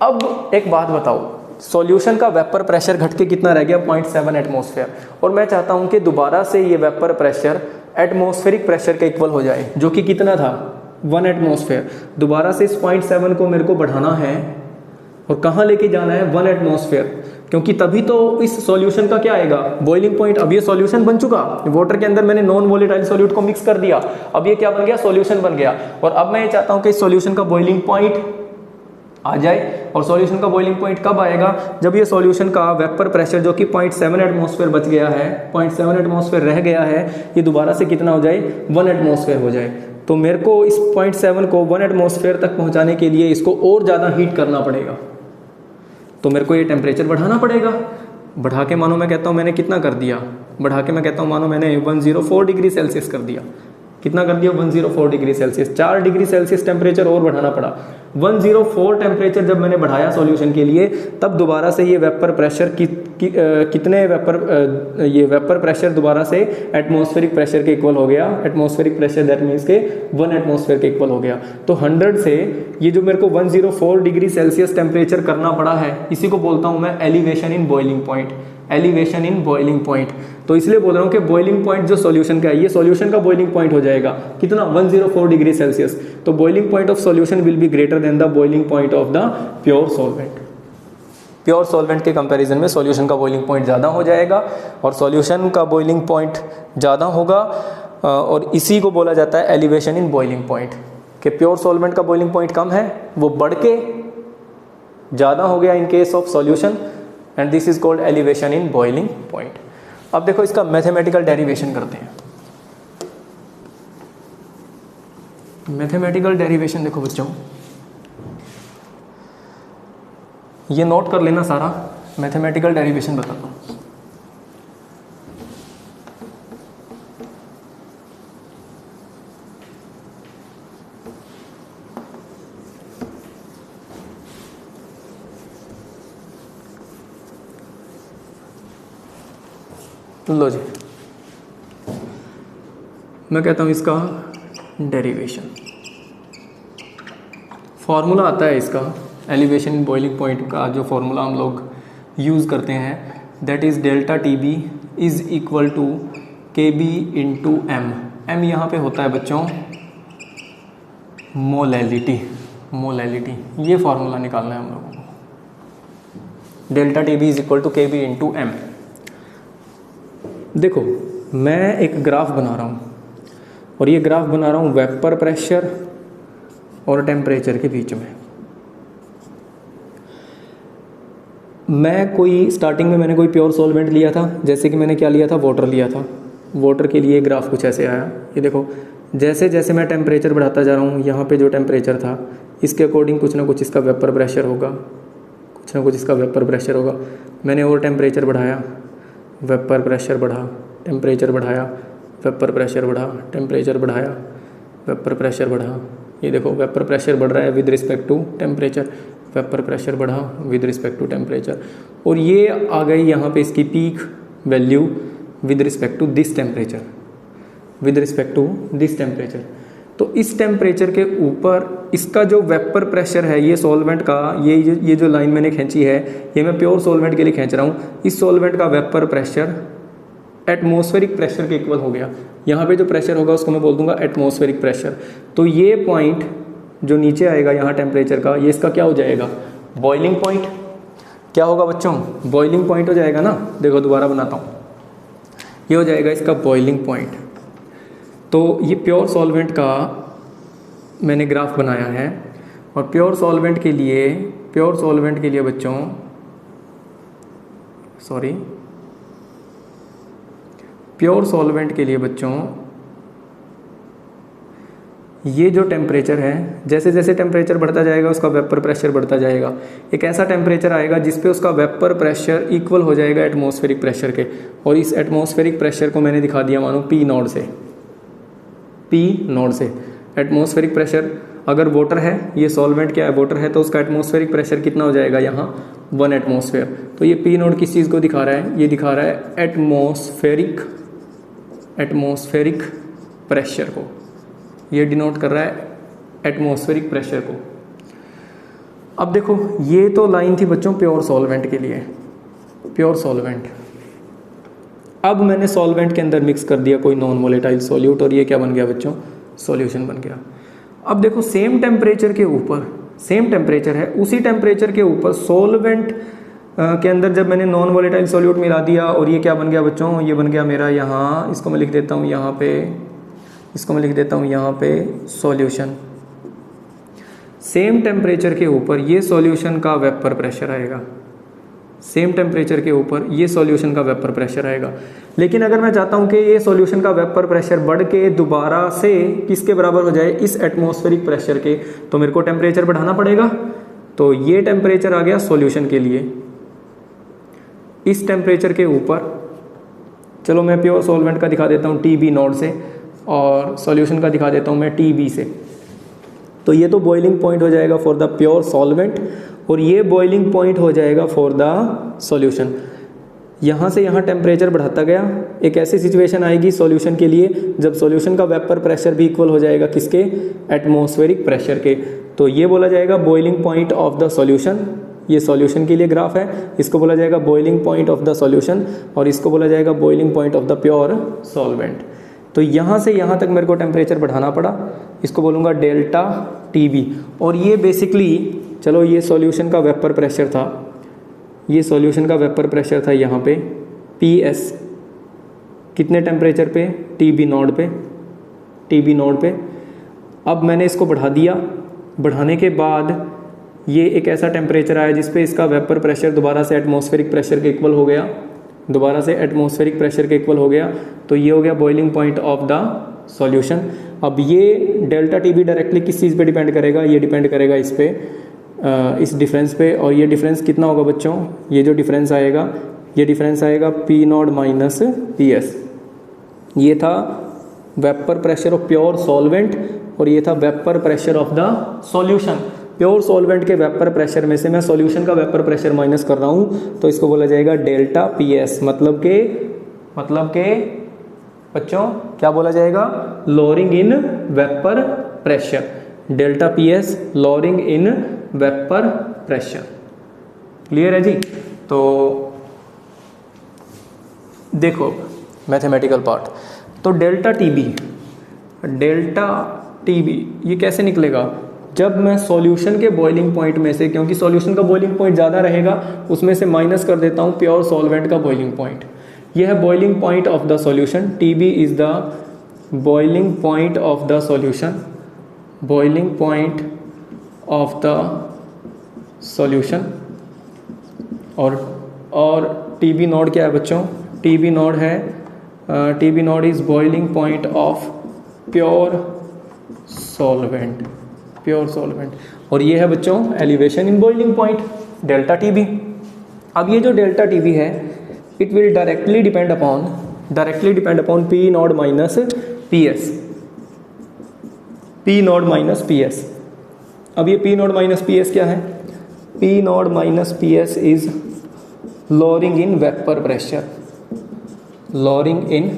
अब एक बात बताओ, सॉल्यूशन का वेपर प्रेशर घट के कितना रह गया, 0.7 एटमॉस्फेयर, और मैं चाहता हूं कि दोबारा से ये वेपर प्रेशर एटमॉस्फेरिक प्रेशर के इक्वल हो जाए, जो कि कितना था 1 एटमॉस्फेयर। दोबारा से इस 0.7 को मेरे को बढ़ाना है, और कहाँ लेके जाना है, 1 एटमॉस्फेयर, क्योंकि तभी तो इस सॉल्यूशन का क्या आएगा, बॉइलिंग पॉइंट। अब ये सॉल्यूशन बन चुका, वाटर के अंदर मैंने नॉन वोलेटाइल सॉल्यूट को मिक्स कर दिया, अब ये क्या बन गया, सॉल्यूशन बन गया। और अब मैं ये चाहता हूं कि इस सॉल्यूशन का बॉइलिंग पॉइंट आ जाए। और सॉल्यूशन का बॉइलिंग पॉइंट कब आएगा, जब ये सॉल्यूशन का वेपर प्रेशर जो कि 0.7 एटमॉस्फेयर बच गया है, 0.7 एटमॉस्फेयर रह गया है, ये दोबारा से कितना हो जाए, 1 एटमॉस्फेयर हो जाए। तो मेरे को इस 0.7 को 1 एटमॉस्फेयर तक पहुंचाने के लिए इसको और ज़्यादा हीट करना पड़ेगा, तो मेरे को ये टेम्परेचर बढ़ाना पड़ेगा। बढ़ा के मानो मैं कहता हूँ मैंने कितना कर दिया, बढ़ा के मैं कहता हूँ मानो मैंने 104 डिग्री सेल्सियस कर दिया। कितना कर दिया 104 degree Celsius. 4 degree Celsius temperature और बढ़ाना पड़ा। 104 टेम्परेचर जब मैंने बढ़ाया सॉल्यूशन के लिए, तब दोबारा से ये वेपर प्रेशर कितने ये वेपर प्रेशर दोबारा से एटमॉस्फेरिक प्रेशर के इक्वल हो गया। एटमॉस्फेरिक प्रेशर दैट मीन्स के 1 एटमॉस्फेयर के इक्वल हो गया। तो 100 से ये जो मेरे को 104 डिग्री सेल्सियस टेम्परेचर करना पड़ा है, इसी को बोलता हूँ मैं elevation in boiling point. Elevation in boiling point. तो इसलिए बोल रहा हूँ कि बॉइलिंग पॉइंट जो सॉल्यूशन का है, ये सॉल्यूशन का बॉइलिंग पॉइंट हो जाएगा कितना 104 डिग्री सेल्सियस। तो boiling point of solution will be greater than the boiling point of the pure solvent. Pure solvent के कंपैरिजन में सॉल्यूशन का बॉइलिंग पॉइंट ज़्यादा हो जाएगा, और सॉल्यूशन का बॉइलिंग पॉइंट ज़्यादा होगा, और इसी को बोला जाता है एलिवेशन इन बॉइलिंग पॉइंट। कि प्योर सॉल्वेंट का बॉइलिंग पॉइंट कम है, वो बढ़ के ज़्यादा हो गया in case of solution, and this is called elevation in boiling point. अब देखो इसका मैथमेटिकल डेरिवेशन करते हैं। मैथमेटिकल डेरिवेशन देखो बच्चों, ये नोट कर लेना सारा। मैथमेटिकल डेरिवेशन बताता हूँ। लो जी, मैं कहता हूँ इसका डेरिवेशन। फॉर्मूला आता है इसका एलिवेशन इन बॉइलिंग पॉइंट का, जो फॉर्मूला हम लोग यूज़ करते हैं, that is delta T B is equal to K B into M. M यहाँ पे होता है बच्चों मोलैलिटी। मोलैलिटी ये फार्मूला निकालना है हम लोगों को। Delta T B is equal to K B into M. देखो मैं एक ग्राफ बना रहा हूँ, और ये ग्राफ बना रहा हूँ वेपर प्रेशर और टेम्परेचर के बीच में। मैं कोई स्टार्टिंग में मैंने कोई प्योर सॉल्वेंट लिया था, जैसे कि मैंने क्या लिया था, वाटर लिया था। वाटर के लिए ग्राफ कुछ ऐसे आया। ये देखो जैसे जैसे मैं टेम्परेचर बढ़ाता जा रहा हूँ, यहाँ पे जो टेम्परेचर था इसके अकॉर्डिंग कुछ ना कुछ इसका वेपर प्रेशर होगा, कुछ ना कुछ इसका वेपर प्रेशर होगा। मैंने और टेम्परेचर बढ़ाया, वेपर प्रेशर बढ़ा, टेम्परेचर बढ़ाया, वेपर प्रेशर बढ़ा, टेम्परेचर बढ़ाया, वेपर प्रेशर बढ़ा। ये देखो वेपर प्रेशर बढ़ रहा है with respect to temperature, vapour pressure बढ़ा विद रिस्पेक्ट टू टेम्परेचर, और ये आ गई यहाँ पे इसकी peak value with respect to this temperature, with respect to this temperature. तो इस टेम्परेचर के ऊपर इसका जो वेपर प्रेशर है, ये सॉल्वेंट का, ये जो लाइन मैंने खींची है, ये मैं प्योर सॉल्वेंट के लिए खींच रहा हूँ। इस सॉल्वेंट का वेपर प्रेशर एटमॉस्फेरिक प्रेशर के इक्वल हो गया। यहाँ पे जो प्रेशर होगा उसको मैं बोल दूंगा एटमॉस्फेरिक प्रेशर। तो ये पॉइंट जो नीचे आएगा यहाँ टेम्परेचर का, ये इसका क्या हो जाएगा, बॉइलिंग पॉइंट। क्या होगा बच्चों, बॉइलिंग पॉइंट हो जाएगा ना। देखो दोबारा बनाता हूँ, ये हो जाएगा इसका बॉइलिंग पॉइंट। तो ये प्योर सॉल्वेंट का मैंने ग्राफ बनाया है, और प्योर सॉल्वेंट के लिए बच्चों प्योर सॉल्वेंट के लिए बच्चों ये जो टेम्परेचर है, जैसे जैसे टेम्परेचर बढ़ता जाएगा उसका वेपर प्रेशर बढ़ता जाएगा। एक ऐसा टेम्परेचर आएगा जिस पे उसका वेपर प्रेशर इक्वल हो जाएगा एटमॉस्फेरिक प्रेशर के, और इस एटमॉस्फेरिक प्रेशर को मैंने दिखा दिया मानो पी नॉट से। एटमॉस्फेरिक प्रेशर अगर वाटर है, ये सॉल्वेंट क्या है, वाटर है, तो उसका एटमॉस्फेरिक प्रेशर कितना हो जाएगा यहाँ 1 एटमॉस्फेयर। तो ये पी नॉट किस चीज़ को दिखा रहा है, ये दिखा रहा है एटमॉस्फेरिक प्रेशर को, ये डिनोट कर रहा है एटमॉस्फेरिक प्रेशर को। अब देखो ये तो लाइन थी बच्चों प्योर सॉल्वेंट के लिए, प्योर सॉल्वेंट। अब मैंने सॉल्वेंट के अंदर मिक्स कर दिया कोई नॉन वोलेटाइल सॉल्यूट, और ये क्या बन गया बच्चों, सॉल्यूशन बन गया। अब देखो सेम टेम्परेचर के ऊपर, सेम टेम्परेचर है, उसी टेम्परेचर के ऊपर सॉल्वेंट के अंदर जब मैंने नॉन वोलेटाइल सॉल्यूट मिला दिया, और ये क्या बन गया बच्चों, ये बन गया मेरा यहाँ, इसको मैं लिख देता हूँ यहाँ पे, इसको मैं लिख देता हूँ यहाँ पे सॉल्यूशन। सेम टेम्परेचर के ऊपर ये सॉल्यूशन का वेपर प्रेशर आएगा, सेम टेम्परेचर के ऊपर ये सॉल्यूशन का वेपर प्रेशर आएगा। लेकिन अगर मैं चाहता हूँ कि ये सॉल्यूशन का वेपर प्रेशर बढ़ के दोबारा से किसके बराबर हो जाए, इस एटमॉस्फेरिक प्रेशर के, तो मेरे को टेम्परेचर बढ़ाना पड़ेगा। तो ये टेम्परेचर आ गया सॉल्यूशन के लिए। इस टेम्परेचर के ऊपर, चलो मैं प्योर सॉल्वेंट का दिखा देता हूँ टी बी नॉट से, और सॉल्यूशन का दिखा देता हूँ मैं TB से। तो ये तो बॉइलिंग पॉइंट हो जाएगा फॉर द प्योर सॉल्वेंट और ये बॉइलिंग पॉइंट हो जाएगा फॉर द सॉल्यूशन। यहाँ से यहाँ टेम्परेचर बढ़ाता गया, एक ऐसी सिचुएशन आएगी सॉल्यूशन के लिए जब सॉल्यूशन का वेपर प्रेशर भी इक्वल हो जाएगा किसके, एटमॉस्फेरिक प्रेशर के। तो ये बोला जाएगा boiling point of the solution. ये सॉल्यूशन के लिए ग्राफ है, इसको बोला जाएगा boiling point of the solution और इसको बोला जाएगा boiling point of the pure solvent. तो यहाँ से यहाँ तक मेरे को टेम्परेचर बढ़ाना पड़ा, इसको बोलूँगा डेल्टा TB। और ये बेसिकली, चलो ये सॉल्यूशन का वेपर प्रेशर था, ये सॉल्यूशन का वेपर प्रेशर था यहाँ पे PS, कितने टेम्परेचर पे, TB नोड पे, TB नोड पे। अब मैंने इसको बढ़ा दिया, बढ़ाने के बाद ये एक ऐसा टेम्परेचर आया जिस पे इसका वेपर प्रेशर दोबारा से एटमॉस्फेरिक प्रेशर के इक्वल हो गया, दोबारा से एटमॉस्फेरिक प्रेशर के इक्वल हो गया। तो ये हो गया boiling point of the solution. अब ये डेल्टा TB डायरेक्टली किस चीज़ पे डिपेंड करेगा, ये डिपेंड करेगा इस पे, इस डिफरेंस पे। और ये डिफरेंस कितना होगा बच्चों, ये जो डिफरेंस आएगा, ये डिफरेंस आएगा P0 माइनस PS। ये था vapour pressure of pure solvent और ये था vapour pressure of the solution. Pure solvent के वेपर प्रेशर में से मैं सॉल्यूशन का वेपर प्रेशर माइनस कर रहा हूँ, तो इसको बोला जाएगा डेल्टा PS। मतलब के बच्चों क्या बोला जाएगा, lowering in vapour pressure. Delta PS lowering in vapour pressure. Clear है जी। तो देखो मैथमेटिकल पार्ट, तो डेल्टा TB ये कैसे निकलेगा, जब मैं सॉल्यूशन के बॉइलिंग पॉइंट में से, क्योंकि सॉल्यूशन का बॉइलिंग पॉइंट ज़्यादा रहेगा, उसमें से माइनस कर देता हूँ प्योर सॉल्वेंट का बॉइलिंग पॉइंट। यह है boiling point of the solution. TB is the boiling point of the solution, boiling point of the solution. और TB नोड क्या है बच्चों, TB नोड है, TB node is boiling point of pure solvent, pure solvent. और ये है बच्चों elevation in boiling point delta TB। अब ये जो डेल्टा TB है, it will directly depend upon P0 minus PS, P0 minus PS। अब ये P0 माइनस PS क्या है, P0 minus PS is lowering in vapour pressure, lowering in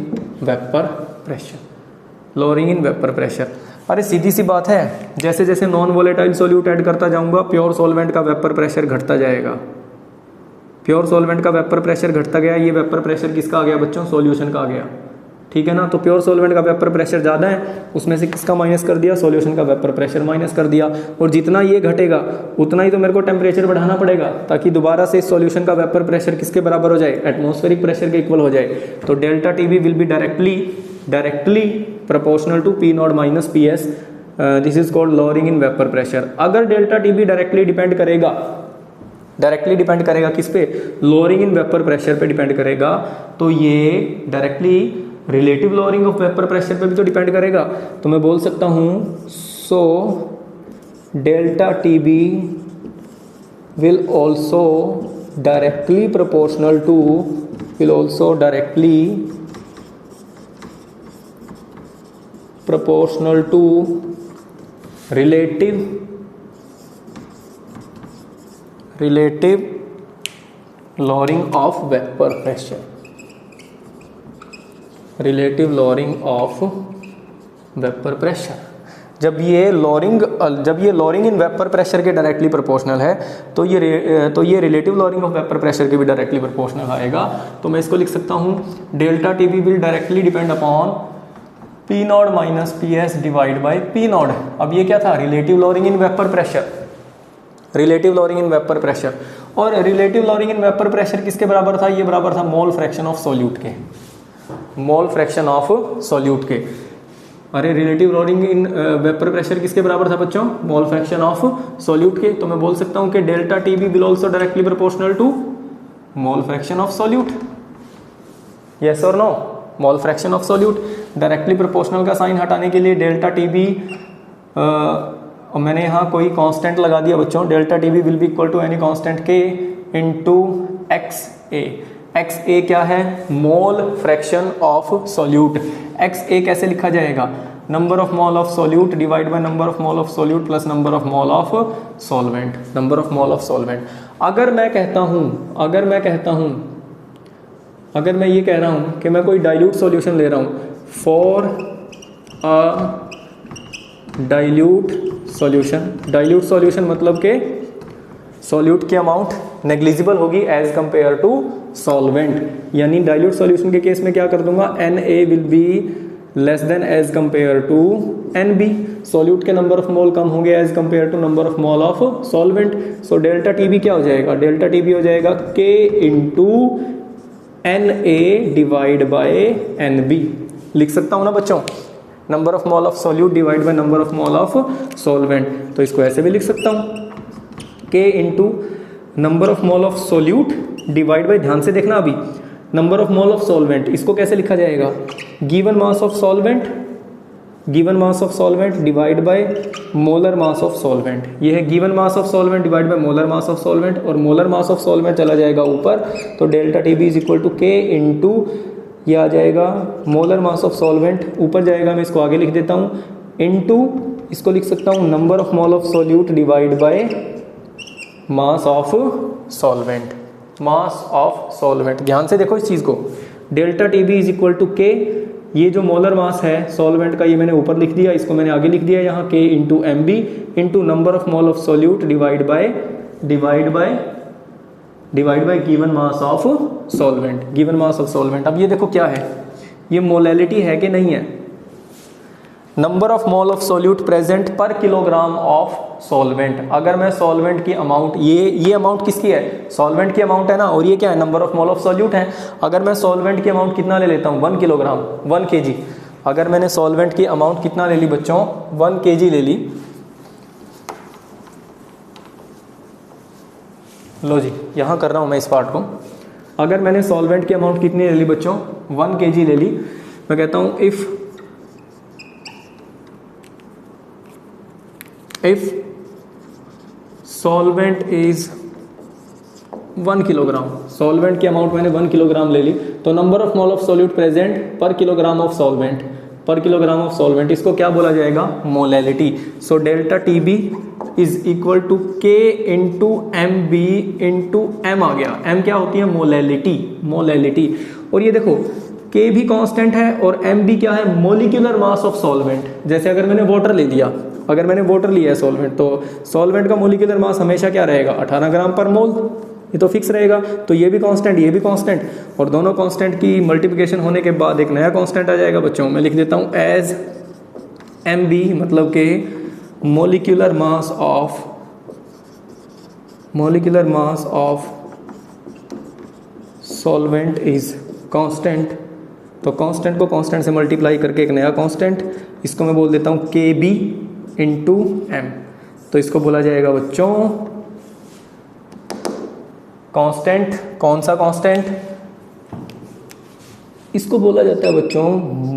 vapour pressure, lowering in vapour pressure. अरे सीधी सी बात है, जैसे जैसे नॉन वोलेटाइल सॉल्यूट ऐड करता जाऊंगा प्योर सॉल्वेंट का वेपर प्रेशर घटता जाएगा, प्योर सॉल्वेंट का वेपर प्रेशर घटता गया। ये वेपर प्रेशर किसका आ गया बच्चों, सॉल्यूशन का आ गया, ठीक है ना। तो प्योर सॉल्वेंट का वेपर प्रेशर ज़्यादा है, उसमें से किसका माइनस कर दिया, सॉल्यूशन का वेपर प्रेशर माइनस कर दिया। और जितना ये घटेगा उतना ही तो मेरे को टेम्परेचर बढ़ाना पड़ेगा, ताकि दोबारा से सॉल्यूशन का वेपर प्रेशर किसके बराबर हो जाए, एटमॉस्फेरिक प्रेशर के इक्वल हो जाए। तो delta TB will be directly proportional to P0 minus PS। This is called lowering in vapour pressure. अगर डेल्टा TB डायरेक्टली डिपेंड करेगा किस पे, लोअरिंग इन वेपर प्रेशर पे डिपेंड करेगा, तो ये directly relative lowering of vapour pressure पे भी तो डिपेंड करेगा। तो मैं बोल सकता हूँ, so delta TB will also directly proportional to relative lowering of vapor pressure, relative lowering of vapor pressure। जब ये लॉरिंग इन वेपर प्रेशर के डायरेक्टली प्रोपोर्शनल है, तो ये relative lowering of vapour pressure के भी डायरेक्टली प्रोपोर्शनल आएगा। तो मैं इसको लिख सकता हूँ, delta TB will directly depend upon P0 minus PS divide by P0। अब ये क्या था, relative lowering in vapour pressure, relative lowering in vapour pressure. और relative lowering in vapour pressure किसके बराबर था, ये बराबर था मोल फ्रैक्शन ऑफ सॉल्यूट के, मोल फ्रैक्शन ऑफ सॉल्यूट के। अरे relative lowering in vapour pressure किसके बराबर था बच्चों, मोल फ्रैक्शन ऑफ सॉल्यूट के। तो मैं बोल सकता हूँ कि delta TB will also directly proportional to mole fraction of solute. Yes और no, mole fraction of solute. Directly proportional का साइन हटाने के लिए डेल्टा TB, और मैंने यहाँ कोई कांस्टेंट लगा दिया बच्चों, delta TB will be equal to any constant K into XA। XA क्या है? Mole fraction of solute. XA कैसे लिखा जाएगा? Number of mole of solute divide by number of mole of solute plus number of mole of solvent, number of mole of solvent. अगर मैं ये कह रहा हूं कि मैं कोई डाइल्यूट सॉल्यूशन ले रहा हूं, फॉर अ डाइल्यूट सॉल्यूशन मतलब के सॉल्यूट की अमाउंट नेग्लिजिबल होगी एज कंपेयर टू सॉल्वेंट, यानी डाइल्यूट सॉल्यूशन के केस में क्या कर दूंगा, Na will be less than as compare to Nb। Solute के नंबर ऑफ मोल कम होंगे as compare to number of mole of solvent. So delta Tb क्या हो जाएगा? डेल्टा Tb हो जाएगा K into Na divide by Nb। लिख सकता हूं ना बच्चों, number of mole of solute divide by number of mole of solvent. तो इसको ऐसे भी लिख सकता हूं, K into number of mole of solute divide bye, ध्यान से देखना अभी, number of mole of solvent. इसको कैसे लिखा जाएगा? Given mass of solvent divide by molar mass of solvent. ये है given mass of solvent divide by molar mass of solvent, और मोलर मास ऑफ सॉल्वेंट चला जाएगा ऊपर, तो delta Tb is equal to K into ये आ जाएगा मोलर मास ऑफ सॉल्वेंट, ऊपर जाएगा, मैं इसको आगे लिख देता हूँ, इंटू इसको लिख सकता हूँ number of mole of solute divide by mass of solvent. ध्यान से देखो इस चीज़ को, delta Tb is equal to K, ये जो मोलर मास है सॉल्वेंट का ये मैंने ऊपर लिख दिया, इसको मैंने आगे लिख दिया यहाँ, K into Mb into number of mole of solute divide bye given mass of solvent. अब ये देखो क्या है, ये मोलैलिटी है कि नहीं है? Number of mole of solute present per kilogram of solvent. अगर मैं सॉल्वेंट की अमाउंट, ये अमाउंट किसकी है? सॉल्वेंट की अमाउंट है ना, और ये क्या है? Number of mole of solute है। अगर मैं सॉल्वेंट की अमाउंट कितना ले लेता हूँ? 1 किलोग्राम, 1 kg। अगर मैंने सॉल्वेंट की अमाउंट कितना ले ली बच्चों? 1 kg ले ली। लो जी, यहाँ कर रहा हूँ मैं इस पार्ट को। अगर मैंने सॉल्वेंट की अमाउंट कितनी ले ली बच्चों? 1 kg ले ली। मैं कहता हूँ if solvent is 1 kilogram, solvent की अमाउंट मैंने 1 किलोग्राम ले ली, तो number of mole of solute present per kilogram of solvent, इसको क्या बोला जाएगा? Molality. So delta Tb is equal to K into Mb into M आ गया। M क्या होती है? मोलैलिटी। और ये देखो K भी कांस्टेंट है और Mb क्या है? Molecular mass of solvent. जैसे अगर मैंने वाटर ले लिया, लिया है सॉल्वेंट, तो सॉल्वेंट का मोलिकुलर मास हमेशा क्या रहेगा? 18 ग्राम पर मोल, ये तो फिक्स रहेगा। तो ये भी कांस्टेंट, ये भी कांस्टेंट, और दोनों कांस्टेंट की मल्टीप्लिकेशन होने के बाद एक नया कांस्टेंट आ जाएगा बच्चों। मैं लिख देता हूँ एज Mb, मतलब कि molecular mass of solvent is constant. तो कांस्टेंट को कांस्टेंट से मल्टीप्लाई करके एक नया कांस्टेंट, इसको मैं बोल देता हूँ Kb इंटू M। तो इसको बोला जाएगा बच्चों कांस्टेंट। कौन सा कांस्टेंट? इसको बोला जाता है बच्चों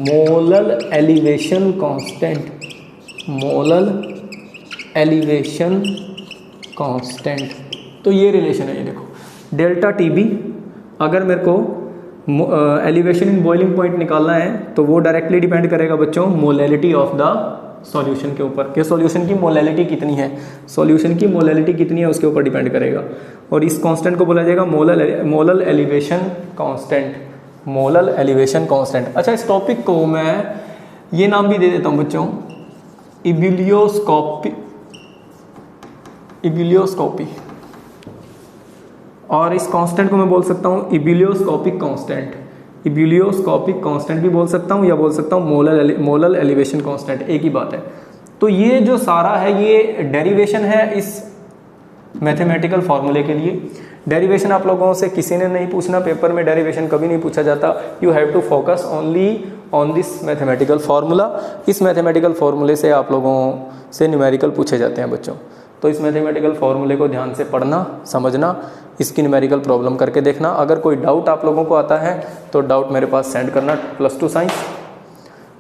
मोलल एलिवेशन कांस्टेंट। तो ये रिलेशन है, ये देखो डेल्टा Tb, अगर मेरे को एलिवेशन इन बॉइलिंग पॉइंट निकालना है तो वो डायरेक्टली डिपेंड करेगा बच्चों मोलैलिटी ऑफ द सॉल्यूशन के ऊपर, कि सॉल्यूशन की मोलैलिटी कितनी है, उसके ऊपर डिपेंड करेगा। और इस कांस्टेंट को बोला जाएगा मोलल एलिवेशन कांस्टेंट। अच्छा, इस टॉपिक को मैं ये नाम भी दे देता हूँ बच्चों, इबुलियोस्कोपी, और इस कांस्टेंट को मैं बोल सकता हूँ इबुलियोस्कोपिक कांस्टेंट भी बोल सकता हूँ, या बोल सकता हूँ मोलल एलिवेशन कांस्टेंट, एक ही बात है। तो ये जो सारा है ये डेरिवेशन है इस मैथमेटिकल फार्मूले के लिए। डेरिवेशन आप लोगों से किसी ने नहीं पूछना, पेपर में डेरिवेशन कभी नहीं पूछा जाता। You have to focus only on this mathematical formula. इस मैथमेटिकल फार्मूले से आप लोगों से न्यूमेरिकल पूछे जाते हैं बच्चों। तो इस मैथमेटिकल फार्मूले को ध्यान से पढ़ना, समझना, इसकी न्यूमेरिकल प्रॉब्लम करके देखना। अगर कोई डाउट आप लोगों को आता है तो डाउट मेरे पास सेंड करना, +2 साइंस।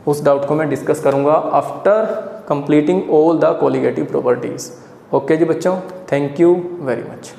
उस डाउट को मैं डिस्कस करूंगा after completing all the colligative properties. Okay जी बच्चों, थैंक यू वेरी मच।